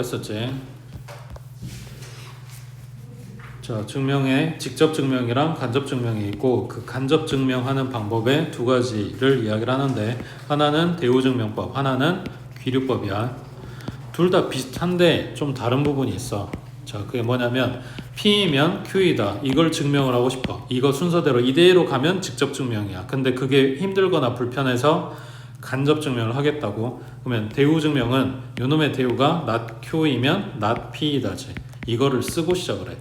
했었지. 자, 증명에 직접 증명이랑 간접 증명이 있고, 그 간접 증명하는 방법의 두 가지를 이야기를 하는데, 하나는 대우증명법, 하나는 귀류법이야. 둘 다 비슷한데 좀 다른 부분이 있어. 자, 그게 뭐냐면 P이면 Q이다, 이걸 증명을 하고 싶어. 이거 순서대로 이대로 가면 직접 증명이야. 근데 그게 힘들거나 불편해서 간접 증명을 하겠다고. 그러면 대우 증명은 요놈의 대우가 not Q이면 not P이다지, 이거를 쓰고 시작을 해.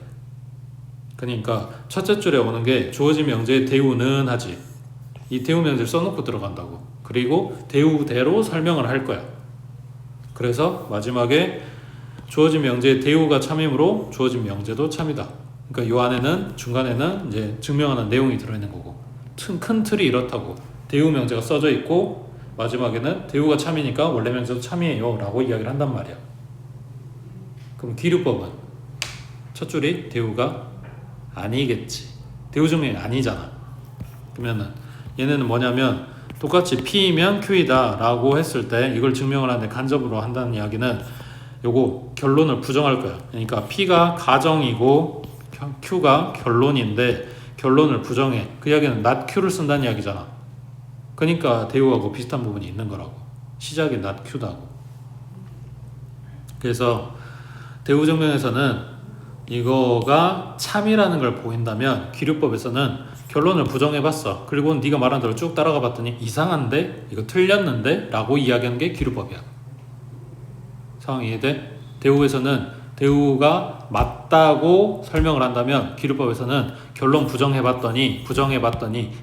그러니까 첫째 줄에 오는 게 주어진 명제의 대우는 하지, 이 대우 명제를 써놓고 들어간다고. 그리고 대우대로 설명을 할 거야. 그래서 마지막에 주어진 명제의 대우가 참이므로 주어진 명제도 참이다. 그러니까 요 안에는, 중간에는 이제 증명하는 내용이 들어있는 거고, 큰 틀이 이렇다고. 대우 명제가 써져 있고 마지막에는 대우가 참이니까 원래 명제도 참이에요 라고 이야기를 한단 말이야. 그럼 귀류법은 첫 줄이 대우가 아니겠지. 대우 증명이 아니잖아. 그러면은 얘네는 뭐냐면 똑같이 P이면 Q이다 라고 했을 때 이걸 증명을 하는데 간접으로 한다는 이야기는 요거 결론을 부정할 거야. 그러니까 P가 가정이고 Q가 결론인데 결론을 부정해. 그 이야기는 not Q를 쓴다는 이야기잖아. 그러니까 대우하고 비슷한 부분이 있는 거라고. 시작이 not Q다고. 그래서 대우 증명에서는 이거가 참이라는 걸 보인다면 귀류법에서는 결론을 부정해봤어. 그리고 네가 말한 대로 쭉 따라가 봤더니 이상한데? 이거 틀렸는데? 라고 이야기하는 게 귀류법이야. 상황 이해돼? 대우에서는 대우가 맞다고 설명을 한다면 귀류법에서는 결론 부정해봤더니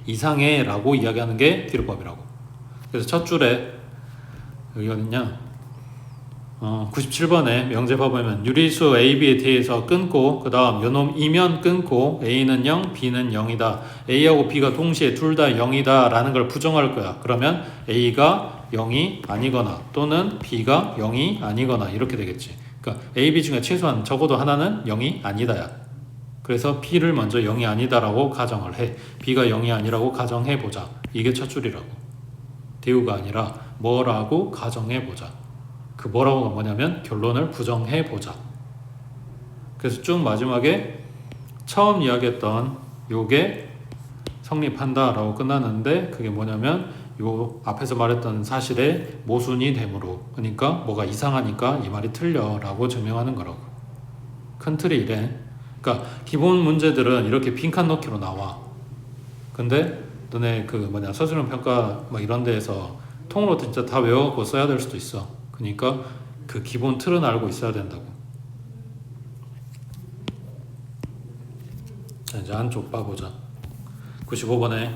이상해 라고 이야기하는 게 귀류법이라고. 그래서 첫 줄에 여기 어딨냐? 97번에 명제봐 보면 유리수 A, B에 대해서 끊고 그 다음 요놈 E면 끊고 A는 0, B는 0이다. A하고 B가 동시에 둘 다 0이다 라는 걸 부정할 거야. 그러면 A가 0이 아니거나 또는 B가 0이 아니거나 이렇게 되겠지. 그러니까 A, B 중에 최소한 적어도 하나는 0이 아니다야. 그래서 B를 먼저 0이 아니다라고 가정을 해. B가 0이 아니라고 가정해보자. 이게 첫 줄이라고. 대우가 아니라 뭐라고 가정해보자. 그 뭐라고가 뭐냐면 결론을 부정해보자. 그래서 쭉 마지막에 처음 이야기했던 요게 성립한다 라고 끝나는데, 그게 뭐냐면 요 앞에서 말했던 사실의 모순이 되므로, 그러니까 뭐가 이상하니까 이 말이 틀려 라고 증명하는 거라고. 큰 틀이 이래. 그러니까 기본 문제들은 이렇게 빈칸 넣기로 나와. 근데 너네 서술형 평가 이런 데에서 통으로 진짜 다 외워갖고 써야 될 수도 있어. 그러니까 그 기본 틀은 알고 있어야 된다고. 자, 이제 안쪽 봐보자. 95번에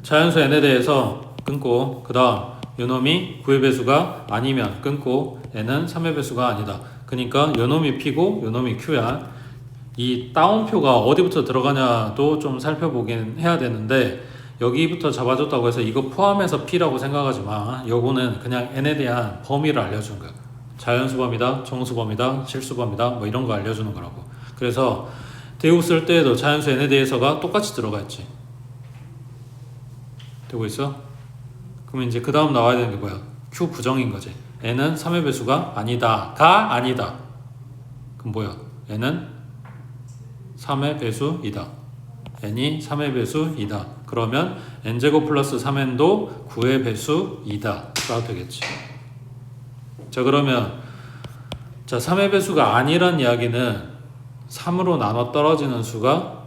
자연수 n에 대해서 끊고 그 다음 요놈이 9의 배수가 아니면 끊고 n은 3의 배수가 아니다. 그러니까 요놈이 P고 요놈이 Q야. 이 따옴표가 어디부터 들어가냐도 좀 살펴보긴 해야 되는데, 여기부터 잡아줬다고 해서 이거 포함해서 P라고 생각하지 마. 요거는 그냥 n에 대한 범위를 알려주는 거야. 자연수범이다, 정수범이다, 실수범이다 이런 거 알려주는 거라고. 그래서 대우 쓸 때에도 자연수 n에 대해서가 똑같이 들어가 있지. 되고 있어? 그러면 이제 그 다음 나와야 되는 게 뭐야? Q 부정인 거지. n은 3의 배수가 아니다가 아니다. 그럼 뭐야? n은 3의 배수이다. n이 3의 배수이다. 그러면 n제곱 플러스 3n도 9의 배수이다 라고 되겠지. 자, 그러면 3의 배수가 아니란 이야기는 3으로 나눠 떨어지는 수가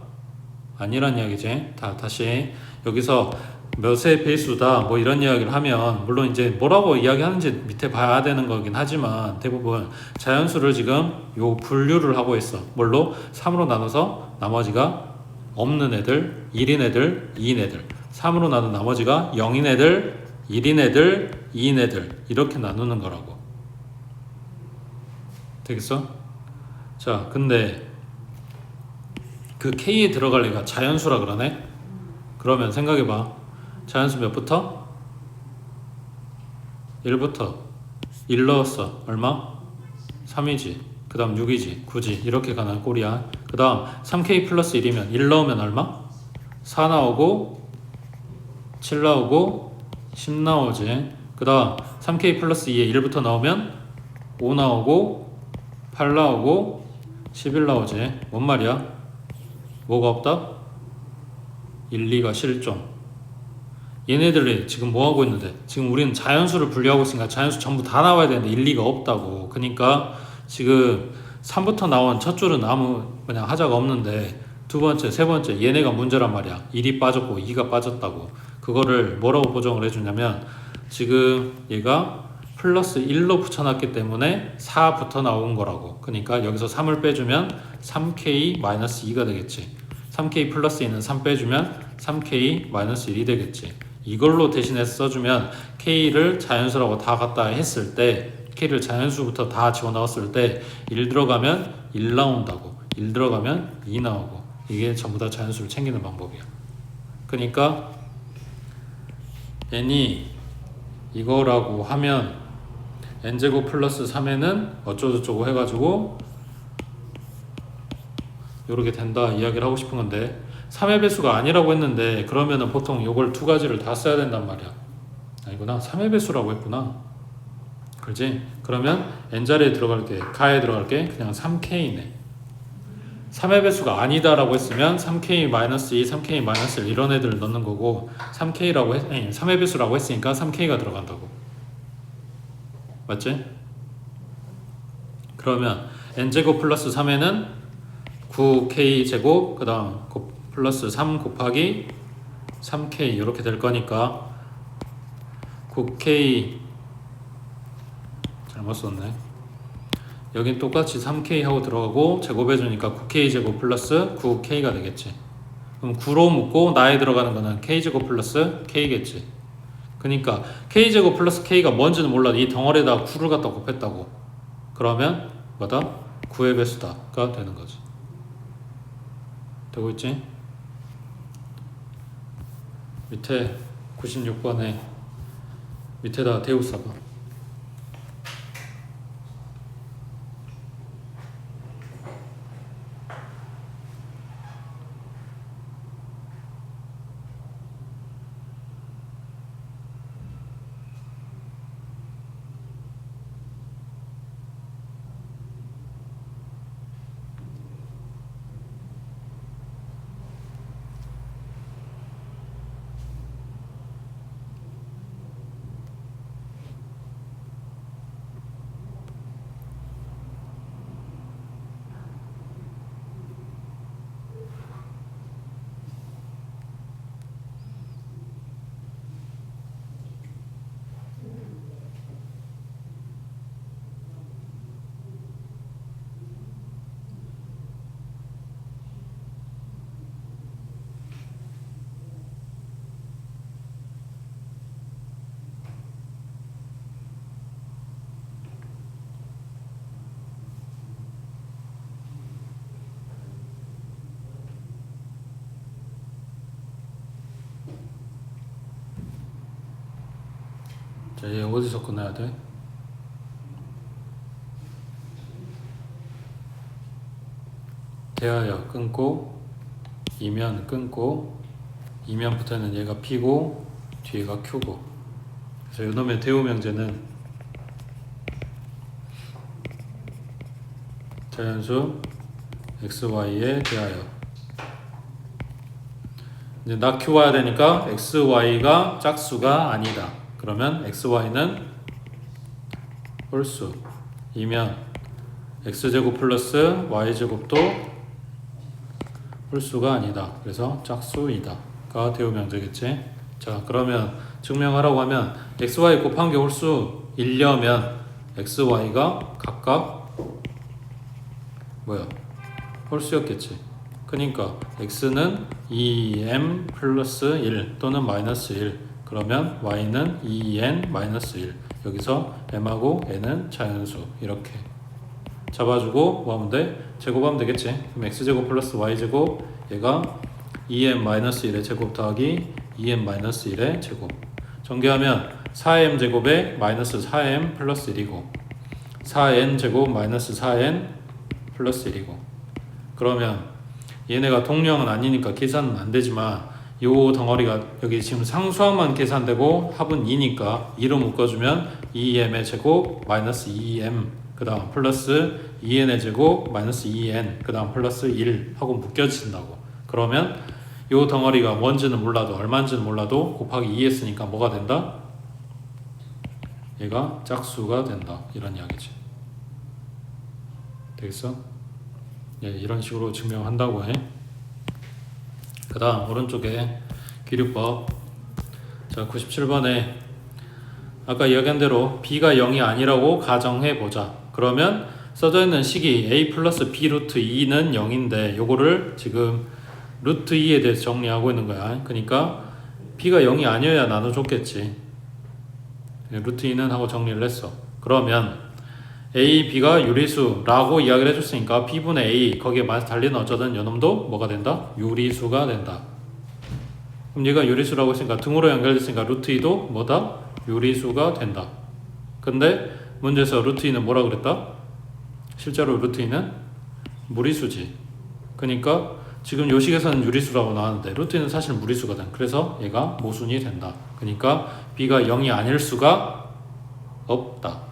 아니란 이야기지. 다시 여기서 몇의 배수다 이런 이야기를 하면, 물론 이제 뭐라고 이야기하는지 밑에 봐야 되는 거긴 하지만, 대부분 자연수를 지금 요 분류를 하고 있어. 뭘로? 3으로 나눠서 나머지가 없는 애들, 1인 애들, 2인 애들. 3으로 나눈 나머지가 0인 애들, 1인 애들, 2인 애들, 이렇게 나누는 거라고. 되겠어? 자, 근데 그 K에 들어갈 애가 자연수라 그러네? 그러면 생각해봐. 자연수 몇부터? 1부터 1 넣었어. 얼마? 3이지. 그 다음 6이지, 9지, 이렇게 가는 꼴이야. 그 다음 3K 플러스 1이면 1 넣으면 얼마? 4 나오고 7 나오고 10 나오지. 그 다음 3K 플러스 2에 1부터 나오면 5 나오고 8 나오고 11 나오지. 뭔 말이야? 뭐가 없다? 1, 2가 실종. 얘네들이 지금 뭐 하고 있는데? 지금 우리는 자연수를 분류하고 있으니까 자연수 전부 다 나와야 되는데 1, 2가 없다고. 그러니까 지금 3부터 나온 첫 줄은 아무 그냥 하자가 없는데 두 번째, 세 번째 얘네가 문제란 말이야. 1이 빠졌고 2가 빠졌다고. 그거를 뭐라고 보정을 해주냐면 지금 얘가 플러스 1로 붙여놨기 때문에 4부터 나온 거라고. 그러니까 여기서 3을 빼주면 3k-2가 되겠지. 3k 플러스 2는 3 빼주면 3k-1이 되겠지. 이걸로 대신해서 써주면 k를 자연수라고 다 갖다 했을 때 k를 자연수부터 다 집어넣었을 때 1 들어가면 1 나온다고. 1 들어가면 2 나오고. 이게 전부 다 자연수를 챙기는 방법이야. 그러니까 n이 이거라고 하면 n제곱 플러스 3에는 어쩌고저쩌고 해가지고 요렇게 된다 이야기를 하고 싶은 건데 3의 배수가 아니라고 했는데 그러면은 보통 요걸 두 가지를 다 써야 된단 말이야. 아니구나. 3의 배수라고 했구나. 그렇지? 그러면 n자리에 들어갈게. 가에 들어갈게. 그냥 3k네. 3의 배수가 아니다라고 했으면 3k-2, 3k-1 이런 애들을 넣는 거고 3의 배수라고 했으니까 3k가 들어간다고. 맞지? 그러면 n제곱 플러스 3에는 9k제곱 그 다음 플러스 3 곱하기 3k 이렇게 될 거니까 9k 잘못 썼네. 여긴 똑같이 3k 하고 들어가고 제곱해주니까 9k제곱 플러스 9k가 되겠지. 그럼 9로 묶고 나에 들어가는 거는 k제곱 플러스 k겠지. 그러니까 k제곱 플러스 k가 뭔지는 몰라도 이 덩어리에다가 9를 갖다 곱했다고. 그러면 뭐다? 9의 배수다가 되는 거지. 되고 있지? 밑에 96번에 밑에다가 대우 써봐. 자, 얘 어디서 끝나야 돼? 대하여 끊고 이면 끊고 이면부터는 얘가 P고 뒤에가 Q고. 그래서 이놈의 대우 명제는 자연수 XY에 대하여 이제 나 Q 와야 되니까 XY가 짝수가 아니다. 그러면 XY는 홀수 이면 X제곱 플러스 Y제곱도 홀수가 아니다. 그래서 짝수이다 가 대우 명제겠지. 자, 그러면 증명하라고 하면 XY 곱한 게 홀수이려면 XY가 각각 뭐야? 홀수였겠지. 그러니까 X는 2m 플러스 1 또는 마이너스 1. 그러면 Y는 2n 마이너스 1. 여기서 m하고 n은 자연수. 이렇게 잡아주고 뭐 하면 돼? 제곱하면 되겠지. 그럼 x제곱 플러스 y제곱 얘가 2m 마이너스 1의 제곱 더하기 2m 마이너스 1의 제곱. 전개하면 4m 제곱에 마이너스 4m 플러스 1이고 4n 제곱 마이너스 4n 플러스 1이고. 그러면 얘네가 동량은 아니니까 계산은 안 되지만 요 덩어리가 여기 지금 상수항만 계산되고 합은 2니까 2로 묶어주면 2m의 제곱 마이너스 2m 그 다음 플러스 2n의 제곱 마이너스 2n 그 다음 플러스 1 하고 묶여진다고. 그러면 이 덩어리가 뭔지는 몰라도 얼마인지는 몰라도 곱하기 2 했으니까 뭐가 된다? 얘가 짝수가 된다 이런 이야기지. 되겠어? 예, 이런 식으로 증명한다고 해. 그 다음 오른쪽에 기류법. 자 97번에 아까 이야기한 대로 b가 0이 아니라고 가정해보자. 그러면 써져 있는 식이 a 플러스 b 루트 2는 0인데 요거를 지금 루트 2에 대해서 정리하고 있는 거야. 그러니까 b가 0이 아니어야 나눠줬겠지. 루트 2는 하고 정리를 했어. 그러면 a, b가 유리수라고 이야기를 해줬으니까 b분의 a 거기에 달리는 어쩌든 요놈도 뭐가 된다? 유리수가 된다. 그럼 얘가 유리수라고 했으니까 등으로 연결됐으니까 루트 2도 뭐다? 유리수가 된다. 근데 문제에서 루트 2는 뭐라 그랬다? 실제로 루트 2는 무리수지. 그러니까 지금 요 식에서는 유리수라고 나왔는데 루트 2는 사실 무리수가 된. 그래서 얘가 모순이 된다. 그러니까 b가 0이 아닐 수가 없다.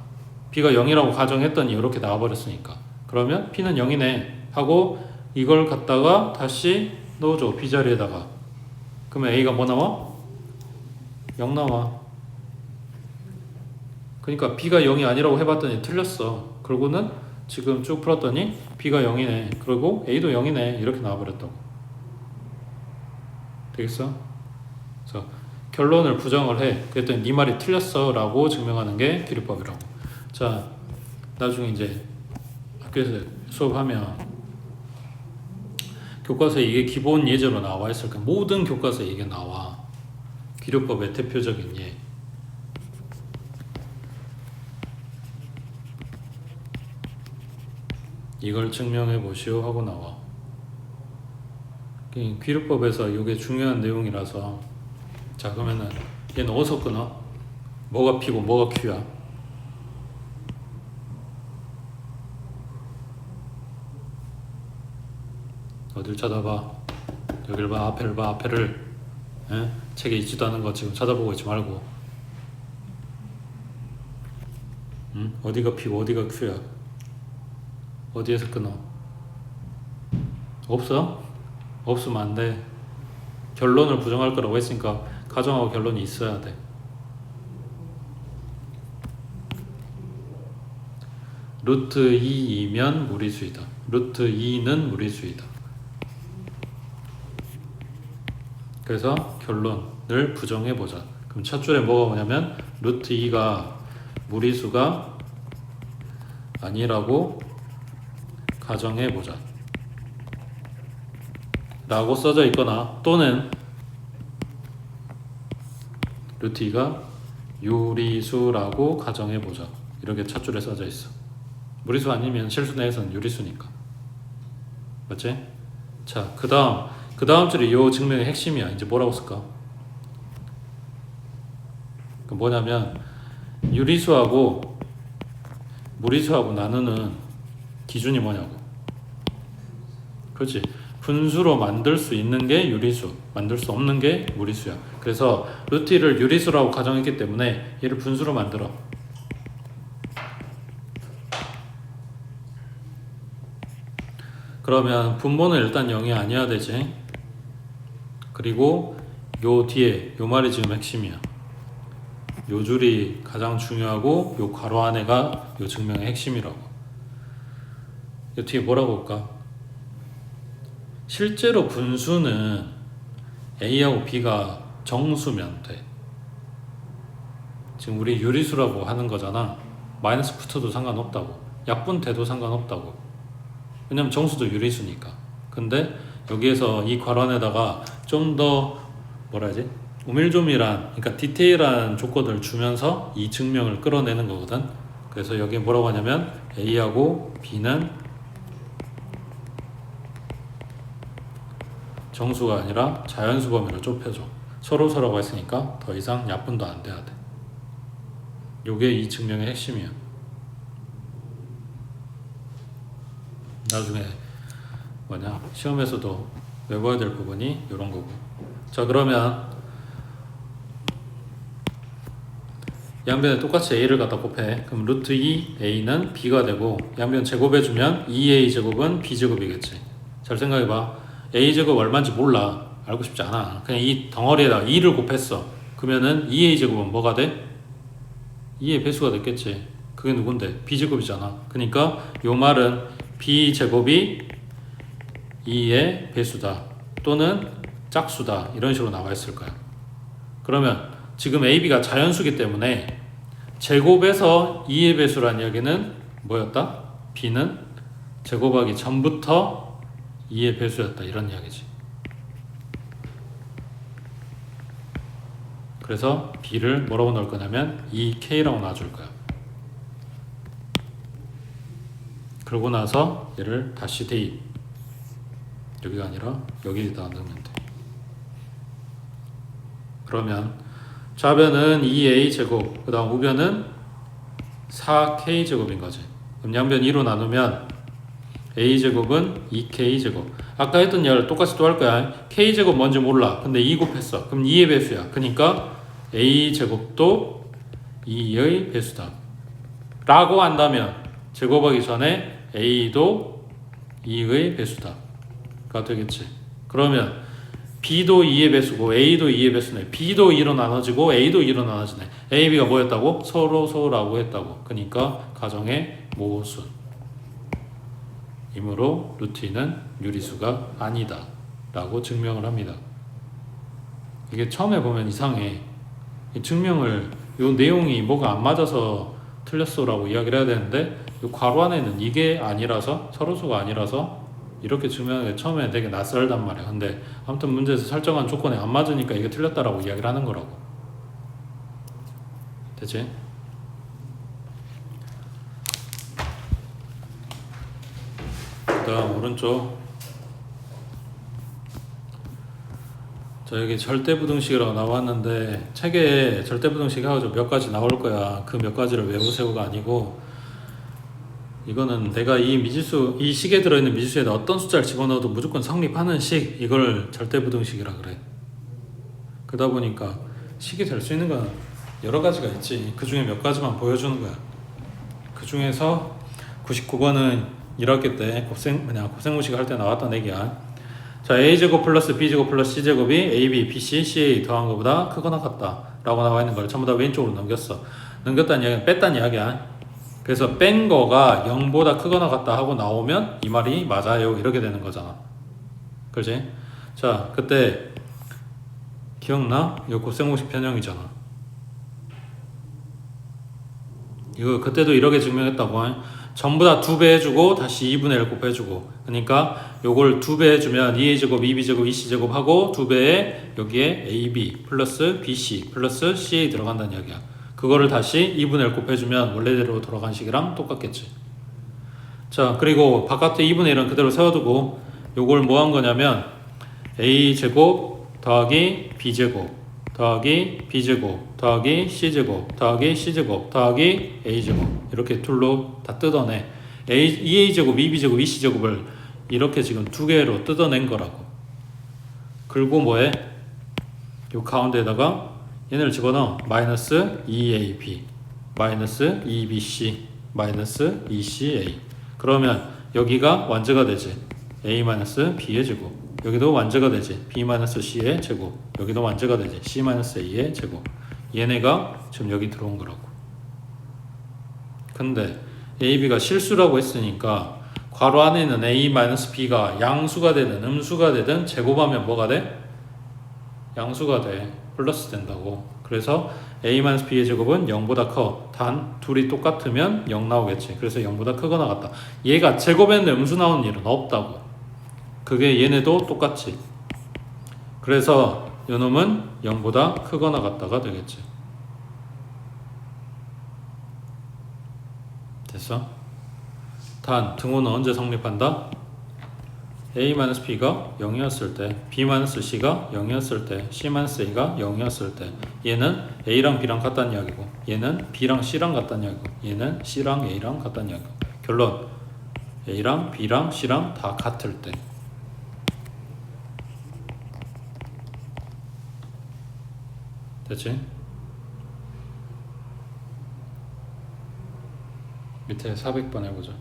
b가 0이라고 가정했더니 이렇게 나와버렸으니까. 그러면 p는 0이네 하고 이걸 갖다가 다시 넣어줘. b 자리에다가. 그러면 a가 뭐 나와? 0 나와. 그러니까 b가 0이 아니라고 해봤더니 틀렸어. 그러고는 지금 쭉 풀었더니 b가 0이네. 그리고 a도 0이네. 이렇게 나와버렸다고. 되겠어? 그래서 결론을 부정을 해. 그랬더니 네 말이 틀렸어 라고 증명하는 게 기류법이라고. 자, 나중에 이제 학교에서 수업하면 교과서에 이게 기본 예제로 나와 있을 거야. 모든 교과서에 이게 나와. 기류법의 대표적인 예. 이걸 증명해 보시오 하고 나와. 기류법에서 이게 중요한 내용이라서. 자, 그러면은 얘는 어디서 끊어? 뭐가 P고 뭐가 Q야? 어딜 쳐다봐? 여길 봐, 앞에를 봐, 앞에를. 에? 책에 있지도 않은 거 지금 쳐다보고 있지 말고. 응? 어디가 P고 어디가 Q야? 어디에서 끊어? 없어? 없으면 안 돼. 결론을 부정할 거라고 했으니까 가정하고 결론이 있어야 돼. 루트 2이면 무리수이다. 루트 2는 무리수이다. 그래서 결론을 부정해보자. 그럼 첫 줄에 뭐가 오냐면 루트 2가 무리수가 아니라고 가정해보자 라고 써져 있거나 또는 루트 2가 유리수라고 가정해보자 이렇게 첫 줄에 써져 있어. 무리수 아니면 실수 내에서는 유리수니까. 맞지? 자, 그 다음 줄이 요 증명의 핵심이야. 이제 뭐라고 쓸까? 그 뭐냐면 유리수하고 무리수하고 나누는 기준이 뭐냐고. 그렇지? 분수로 만들 수 있는 게 유리수, 만들 수 없는 게 무리수야. 그래서 루트 2를 유리수라고 가정했기 때문에 얘를 분수로 만들어. 그러면 분모는 일단 0이 아니어야 되지. 그리고 요 뒤에 요 말이 지금 핵심이야. 요 줄이 가장 중요하고 요 괄호 안에가 요 증명의 핵심이라고. 요 뒤에 뭐라고 볼까? 실제로 분수는 A하고 B가 정수면 돼. 지금 우리 유리수라고 하는 거잖아. 마이너스 붙어도 상관없다고. 약분 돼도 상관없다고. 왜냐면 정수도 유리수니까. 근데 여기에서 이 괄호 안에다가 좀 더 뭐라 하지? 오밀조밀한, 그러니까 디테일한 조건을 주면서 이 증명을 끌어내는 거거든. 그래서 여기 뭐라고 하냐면 A하고 B는 정수가 아니라 자연수 범위로 좁혀줘. 서로서로가 있으니까 더 이상 약분도 안 돼야 돼. 요게 이 증명의 핵심이야. 나중에 뭐냐 시험에서도 외워야 될 부분이 이런 거고. 자, 그러면 양변에 똑같이 a를 갖다 곱해. 그럼 루트 2a는 b가 되고 양변 제곱해주면 2a 제곱은 b 제곱이겠지. 잘 생각해봐. a 제곱 얼마인지 몰라. 알고 싶지 않아. 그냥 이 덩어리에다 2를 곱했어. 그러면은 2a 제곱은 뭐가 돼? 2의 배수가 됐겠지. 그게 누군데? b 제곱이잖아. 그러니까 요 말은 b 제곱이 2의 배수다 또는 짝수다 이런 식으로 나와 있을 거야. 그러면 지금 AB가 자연수기 때문에 제곱에서 2의 배수란 이야기는 뭐였다? B는 제곱하기 전부터 2의 배수였다 이런 이야기지. 그래서 B를 뭐라고 넣을 거냐면 2K라고 놔줄 거야. 그러고 나서 얘를 다시 대입, 여기가 아니라 여기에다 넣으면 돼. 그러면 좌변은 2a 제곱, 그 다음 우변은 4k 제곱인 거지. 그럼 양변 2로 나누면 a 제곱은 2k 제곱. 아까 했던 얘를 똑같이 또 할 거야. k 제곱 뭔지 몰라. 근데 2 곱했어. 그럼 2의 배수야. 그러니까 a 제곱도 2의 배수다 라고 한다면 제곱하기 전에 a도 2의 배수다 가 되겠지. 그러면 B도 2의 배수고 A도 2의 배수네. B도 2로 나눠지고 A도 2로 나눠지네. A, B가 뭐였다고? 서로라고 했다고. 그러니까 가정의 모순. 이므로 루트 2는 유리수가 아니다 라고 증명을 합니다. 이게 처음에 보면 이상해. 이 증명을 요 내용이 뭐가 안 맞아서 틀렸어 라고 이야기를 해야 되는데 요 괄호 안에는 이게 아니라서 서로수가 아니라서 이렇게 증명하는 게 처음에 되게 낯설단 말이야. 근데 아무튼 문제에서 설정한 조건에 안 맞으니까 이게 틀렸다라고 이야기를 하는 거라고. 됐지? 그 다음 오른쪽 자 여기 절대부등식이라고 나왔는데 책에 절대부등식 해가지고 몇 가지 나올 거야. 그 몇 가지를 외우세요가 아니고 이거는 내가 이 미지수, 이 식에 들어있는 미지수에다 어떤 숫자를 집어넣어도 무조건 성립하는 식, 이걸 절대부등식이라 그래. 그러다 보니까 식이 될 수 있는 건 여러 가지가 있지. 그 중에 몇 가지만 보여주는 거야. 그 중에서 99번은 1학기 때 곱셈공식 할 때 나왔던 얘기야. 자, a제곱 플러스 b제곱 플러스 c제곱이 ab, bc, ca 더한 것보다 크거나 같다 라고 나와 있는 걸 전부 다 왼쪽으로 넘겼어. 넘겼다는 이야기는 뺐다는 이야기야. 그래서 뺀 거가 0보다 크거나 같다 하고 나오면 이 말이 맞아요 이렇게 되는 거잖아. 그렇지? 자, 그때 기억나? 이거 곱셈공식 변형이잖아. 이거 그때도 이렇게 증명했다고. 전부 다 2배 해주고 다시 2분의 1 곱해주고. 그러니까 요걸 2배 해주면 2a제곱, 2b제곱, 2c제곱 하고 2배에 여기에 ab 플러스 bc 플러스 ca 들어간다는 이야기야. 그거를 다시 2분의 1 곱해주면 원래대로 돌아간 식이랑 똑같겠지. 자, 그리고 바깥에 2분의 1은 그대로 세워두고 요걸 뭐 한 거냐면 a제곱 더하기 b제곱 더하기 b제곱 더하기 c제곱 더하기 c제곱 더하기 a제곱 이렇게 둘로 다 뜯어내. 2a제곱, 2b제곱, 2c제곱을 이렇게 지금 두 개로 뜯어낸 거라고. 그리고 뭐해? 요 가운데에다가 얘네를 집어넣어. 마이너스 2ab 마이너스 2bc 마이너스 2ca. 그러면 여기가 완제가 되지. a 마이너스 b의 제곱. 여기도 완제가 되지. b 마이너스 c의 제곱. 여기도 완제가 되지. c 마이너스 a의 제곱. 얘네가 지금 여기 들어온 거라고. 근데 ab가 실수라고 했으니까 괄호 안에 있는 a 마이너스 b가 양수가 되든 음수가 되든 제곱하면 뭐가 돼? 양수가 돼. 플러스 된다고. 그래서 a-b의 제곱은 0보다 커. 단 둘이 똑같으면 0 나오겠지. 그래서 0보다 크거나 같다. 얘가 제곱했는데 음수 나오는 일은 없다고. 그게 얘네도 똑같지. 그래서 요놈은 0보다 크거나 같다가 되겠지. 됐어? 단 등호는 언제 성립한다? a-b가 0이었을 때, b-c가 0이었을 때, c-a가 0이었을 때. 얘는 a랑 b랑 같다는 이야기고, 얘는 b랑 c랑 같다는 이야기고, 얘는 c랑 a랑 같다는 이야기고. 결론, a랑 b랑 c랑 다 같을 때. 됐지? 밑에 400번 해보자.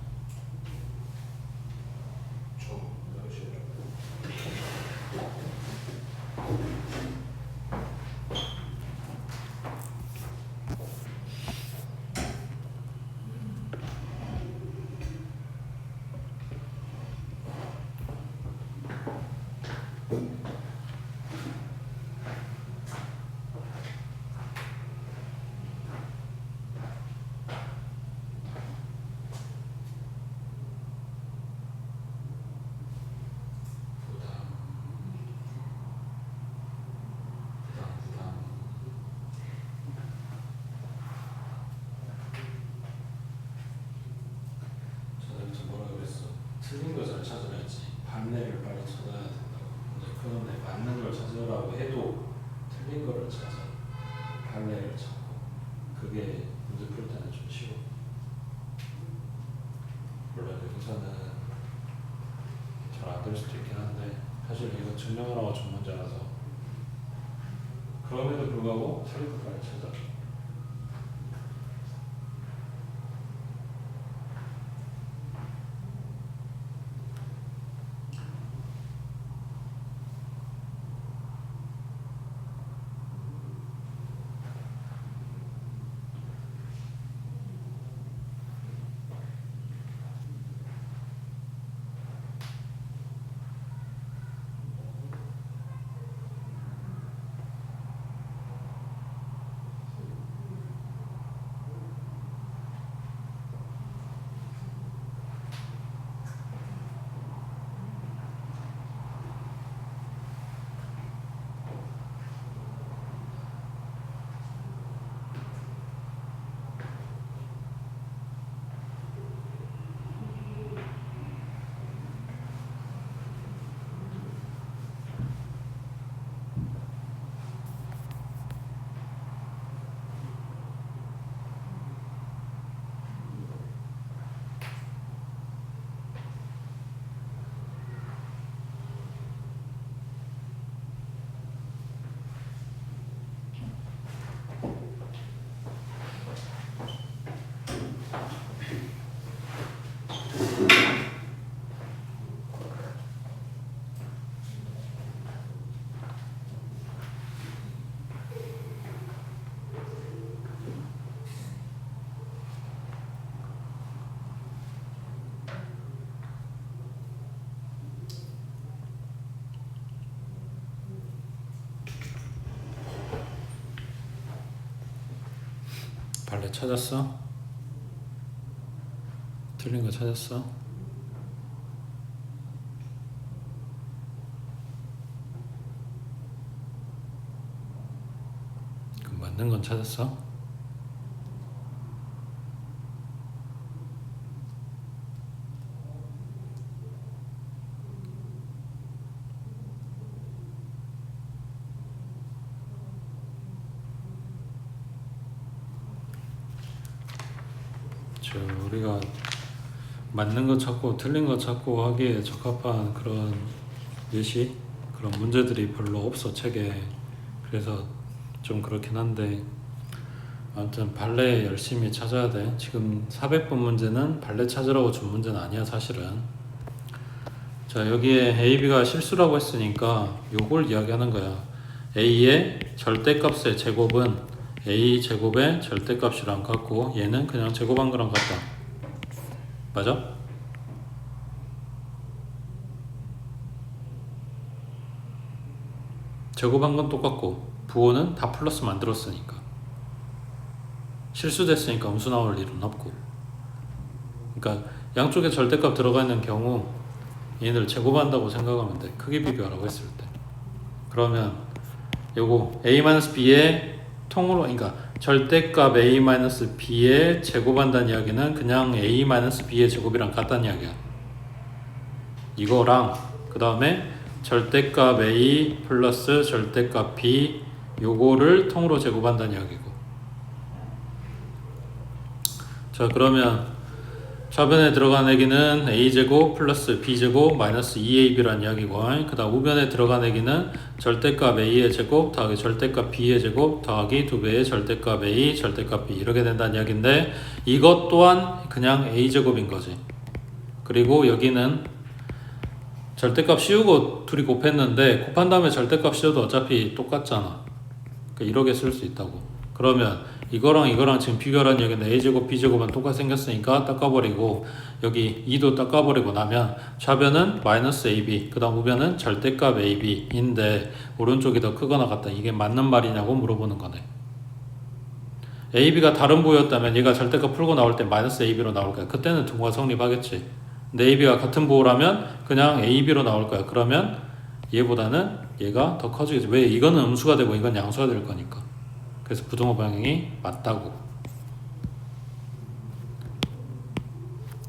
틀린 걸 잘 찾아야지. 반례를 빨리 찾아야 된다고. 근데 그런데 맞는 걸 찾으라고 해도 틀린 거를 찾아. 반례를 찾고. 그게 문제 풀 때는 좀 쉬워. 물론 여기서는 잘 안 될 수도 있긴 한데 사실 이거 증명하라고 전문자라서. 그럼에도 불구하고 틀린 걸 빨리 찾아. 발레 찾았어? 틀린 거 찾았어? 그럼 맞는 건 찾았어? 우리가 맞는 거 찾고 틀린 거 찾고 하기에 적합한 그런 예시, 그런 문제들이 별로 없어 책에. 그래서 좀 그렇긴 한데 아무튼 발레 열심히 찾아야 돼. 지금 400번 문제는 발레 찾으라고 준 문제는 아니야 사실은. 자, 여기에 A, B가 실수라고 했으니까 요걸 이야기하는 거야. A의 절대값의 제곱은 A 제곱의 절대값이랑 같고 얘는 그냥 제곱한 거랑 같다. 맞아? 제곱한 건 똑같고 부호는 다 플러스 만들었으니까 실수됐으니까 음수 나올 일은 없고. 그러니까 양쪽에 절대값 들어가 있는 경우 얘네들 제곱한다고 생각하면 돼. 크기 비교하라고 했을 때. 그러면 요거 A-B의 통으로, 그러니까 절대값 A-B의 제곱한다는 이야기는 그냥 A-B의 제곱이랑 같다는 이야기야. 이거랑 그 다음에 절대값 A 플러스 절대값 B 요거를 통으로 제곱한다는 이야기고. 자, 그러면 좌변에 들어간 얘기는 a제곱 플러스 b제곱 마이너스 2ab란 이야기고, 그 다음 우변에 들어간 얘기는 절대값 a의 제곱 더하기 절대값 b의 제곱 더하기 2배의 절대값 a 절대값 b 이렇게 된다는 이야기인데, 이것 또한 그냥 a제곱인 거지. 그리고 여기는 절대값 씌우고 둘이 곱했는데 곱한 다음에 절대값 씌워도 어차피 똑같잖아. 그러니까 이렇게 쓸 수 있다고. 그러면 이거랑 이거랑 지금 비교하라는 얘기는 a제곱 b제곱은 똑같이 생겼으니까 닦아버리고, 여기 2도 닦아버리고 나면 좌변은 마이너스 ab, 그 다음 우변은 절대값 ab인데 오른쪽이 더 크거나 같다. 이게 맞는 말이냐고 물어보는 거네. ab가 다른 부호였다면 얘가 절대값 풀고 나올 때 마이너스 ab로 나올 거야. 그때는 등호가 성립하겠지. 근데 ab가 같은 부호라면 그냥 ab로 나올 거야. 그러면 얘보다는 얘가 더 커지겠지. 왜? 이거는 음수가 되고 이건 양수가 될 거니까. 그래서 부등호 방향이 맞다고.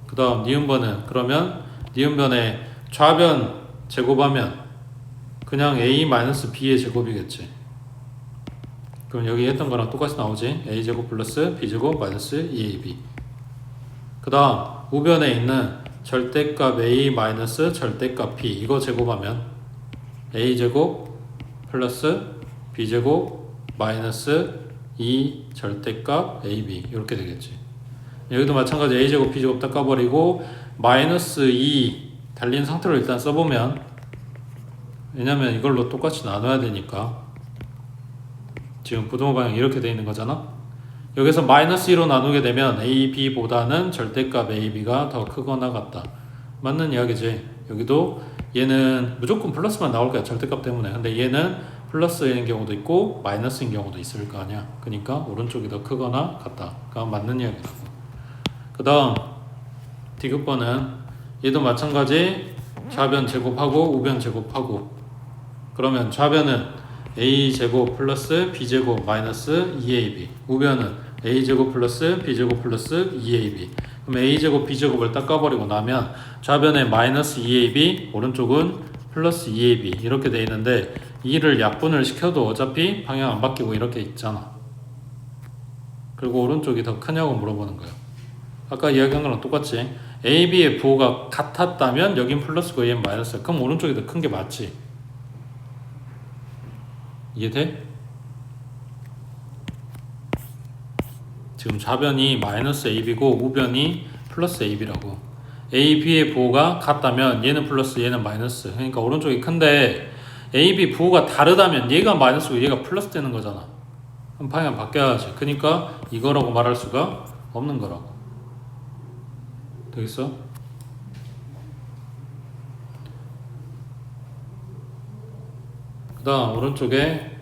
그 다음 니은번은, 그러면 니은변에 좌변 제곱하면 그냥 a-b의 제곱이겠지. 그럼 여기 했던 거랑 똑같이 나오지. a제곱 플러스 b제곱 마이너스 2ab. 그 다음 우변에 있는 절대값 a 마이너스 절대값 b 이거 제곱하면 a제곱 플러스 b제곱 마이너스 2 절대값 ab 이렇게 되겠지. 여기도 마찬가지 a제곱 b제곱 닦아버리고 마이너스 2 달린 상태로 일단 써보면, 왜냐면 이걸로 똑같이 나눠야 되니까 지금 부등호 방향 이렇게 돼 있는 거잖아. 여기서 마이너스 2로 나누게 되면 ab보다는 절대값 ab가 더 크거나 같다. 맞는 이야기지. 여기도 얘는 무조건 플러스만 나올 거야, 절대값 때문에. 근데 얘는 플러스인 경우도 있고 마이너스인 경우도 있을 거 아니야. 그러니까 오른쪽이 더 크거나 같다. 그건 맞는 이야기라고. 그 다음 디귿번은 얘도 마찬가지. 좌변 제곱하고 우변 제곱하고, 그러면 좌변은 a제곱 플러스 b제곱 마이너스 2ab, 우변은 a제곱 플러스 b제곱 플러스 2ab. 그럼 a제곱 b제곱을 닦아버리고 나면 좌변에 마이너스 2ab, 오른쪽은 플러스 2ab 이렇게 돼 있는데, 2를 약분을 시켜도 어차피 방향 안 바뀌고 이렇게 있잖아. 그리고 오른쪽이 더 크냐고 물어보는 거예요. 아까 이야기한 거랑 똑같이 ab의 부호가 같았다면 여긴 플러스고 얘는 마이너스야. 그럼 오른쪽이 더 큰 게 맞지. 이해돼? 지금 좌변이 마이너스 ab고 우변이 플러스 ab라고. a, b의 부호가 같다면 얘는 플러스 얘는 마이너스. 그러니까 오른쪽이 큰데 a, b 부호가 다르다면 얘가 마이너스고 얘가 플러스 되는 거잖아. 그럼 방향 바뀌어야지. 그러니까 이거라고 말할 수가 없는 거라고. 되겠어? 그 다음 오른쪽에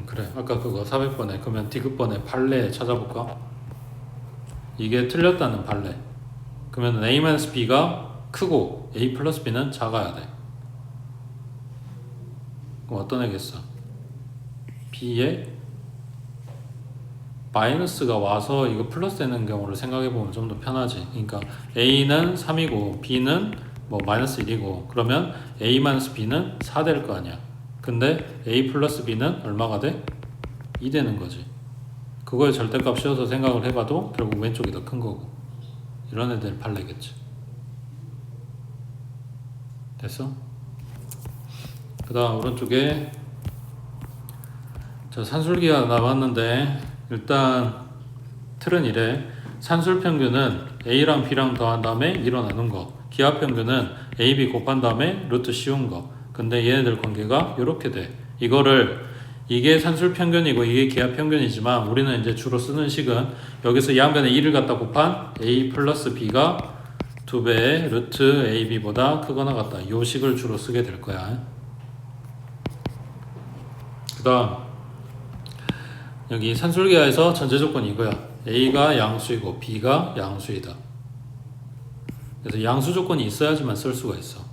그래, 아까 그거 400번에 그러면 디귿번에 발레 찾아볼까? 이게 틀렸다는 발레. 그러면 a-b가 크고 a 플러스 b는 작아야 돼. 그럼 어떤 애겠어? b에 마이너스가 와서 이거 플러스 되는 경우를 생각해보면 좀 더 편하지. 그러니까 a는 3이고 b는 뭐 마이너스 1이고, 그러면 a 마이너스 b는 4 될 거 아니야. 근데 a 플러스 b는 얼마가 돼? 2 되는 거지. 그거에 절대값 씌워서 생각을 해봐도 결국 왼쪽이 더 큰 거고. 이런 애들 발레겠지. 됐어? 그 다음 오른쪽에 저 산술기가 나왔는데, 일단 틀은 이래. 산술평균은 a랑 b랑 더한 다음에 2로 나눈 거, 기하평균은 a, b 곱한 다음에 루트 씌운 거. 근데 얘네들 관계가 이렇게 돼. 이게 산술평균이고 이게 기하평균이지만 우리는 이제 주로 쓰는 식은 여기서 양변에 2를 갖다 곱한 a 플러스 b가 2배의 루트 ab보다 크거나 같다. 이 식을 주로 쓰게 될 거야. 그 다음 여기 산술기하에서 전제 조건이 이거야. a가 양수이고 b가 양수이다. 그래서 양수 조건이 있어야지만 쓸 수가 있어.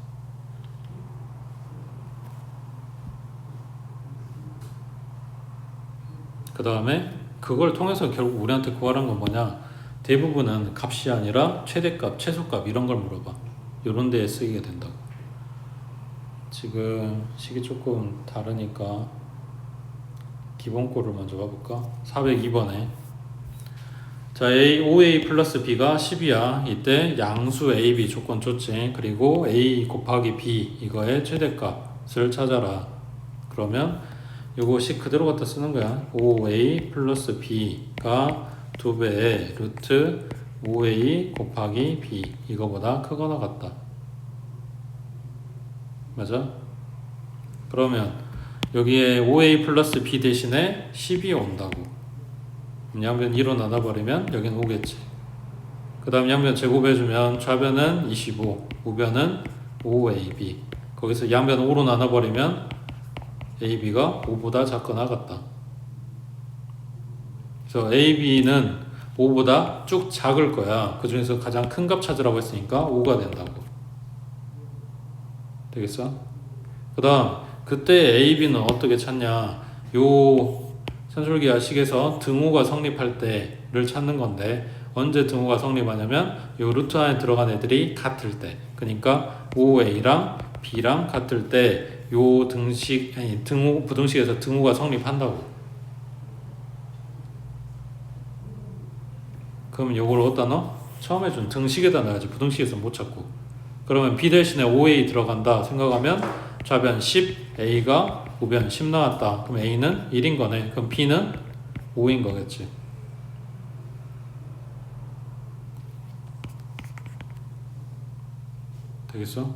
그 다음에 그걸 통해서 결국 우리한테 구하라는 건 뭐냐, 대부분은 값이 아니라 최대값, 최소값 이런 걸 물어봐. 이런 데에 쓰이게 된다고. 지금 식이 조금 다르니까 기본꼴을 먼저 봐볼까? 402번에 자, OA 플러스 B가 10이야. 이때 양수 AB 조건 줬지. 그리고 A 곱하기 B 이거의 최대값을 찾아라. 그러면 요것이 그대로 갖다 쓰는 거야. OA 플러스 B가 2배의 루트 5A 곱하기 B 이거보다 크거나 같다. 맞아? 그러면 여기에 5A 플러스 B 대신에 10이 온다고. 양변 2로 나눠버리면 여기는 5겠지. 그 다음 양변 제곱해주면 좌변은 25, 우변은 5AB. 거기서 양변 5로 나눠버리면 AB가 5보다 작거나 같다. 그래서 AB는 5보다 쭉 작을 거야. 그 중에서 가장 큰 값 찾으라고 했으니까 5가 된다고. 되겠어? 그 다음 그때 AB는 어떻게 찾냐. 요 산술기하식에서 등호가 성립할 때를 찾는 건데 언제 등호가 성립하냐면 요 루트 안에 들어간 애들이 같을 때. 그러니까 5A랑 B랑 같을 때 요 등식 아니 등호 부등식에서 등호가 성립한다고. 그럼 요걸 어디다 넣어? 처음에 준 등식에다 넣어야지. 부등식에서 못 찾고. 그러면 B 대신에 5A 들어간다 생각하면 좌변 10, A가 우변 10 나왔다. 그럼 A는 1인 거네. 그럼 B는 5인 거겠지. 되겠어?